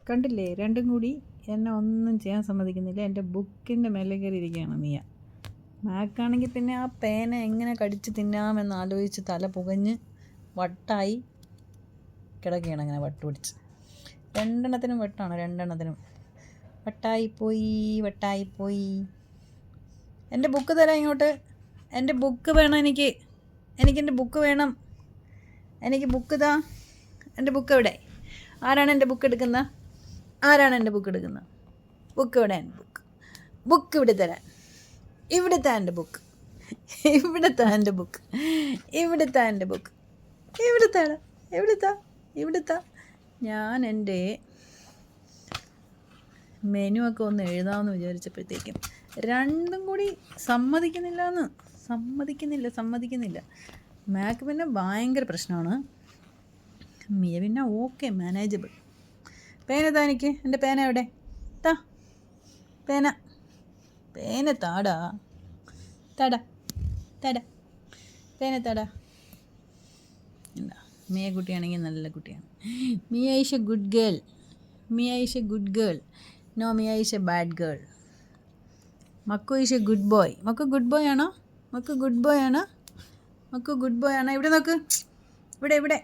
കണ്ടില്ലേ, രണ്ടും കൂടി എന്നെ ഒന്നും ചെയ്യാൻ സമ്മതിക്കുന്നില്ല. എൻ്റെ ബുക്കിൻ്റെ മേലെ കയറി ഇരിക്കുകയാണ് മിയ. മാക്കാണെങ്കിൽ പിന്നെ ആ പേന എങ്ങനെ കടിച്ച് തിന്നാമെന്ന് ആലോചിച്ച് തല പുകഞ്ഞ് വട്ടായി കിടക്കുകയാണ്. അങ്ങനെ വട്ട് പിടിച്ച് രണ്ടെണ്ണത്തിനും വെട്ടാണ്, രണ്ടെണ്ണത്തിനും വട്ടായിപ്പോയി. എൻ്റെ ബുക്ക് തരാം ഇങ്ങോട്ട്. എൻ്റെ ബുക്ക് വേണം എൻ്റെ ബുക്ക് വേണം. എനിക്ക് ബുക്ക് താ. എൻ്റെ ബുക്ക് എവിടെ? ആരാണ് എൻ്റെ ബുക്ക് എടുക്കുന്നത്? ബുക്ക് എവിടെ? എൻ്റെ ബുക്ക് ഇവിടെ തരാൻ. ഇവിടുത്തെ എൻ്റെ ബുക്ക് ഇവിടുത്തെ ഞാൻ എൻ്റെ മെനു ഒക്കെ ഒന്ന് എഴുതാമെന്ന് വിചാരിച്ചപ്പോഴത്തേക്കും രണ്ടും കൂടി സമ്മതിക്കുന്നില്ല. മാക്ക് പിന്നെ ഭയങ്കര പ്രശ്നമാണ്. മിയ പിന്നെ ഓക്കെ, മാനേജബിൾ. പേന താ എനിക്ക്. എൻ്റെ പേന എവിടെ? താ പേന താടാ. പേന താടാ. എന്താ, മിയ കുട്ടിയാണെങ്കിൽ നല്ല കുട്ടിയാണ്. Mia is a good girl. No, Mia is a bad girl. Makku is a good boy. Makku good boy ആണോ? ഇവിടെ നോക്ക്. ഇവിടെ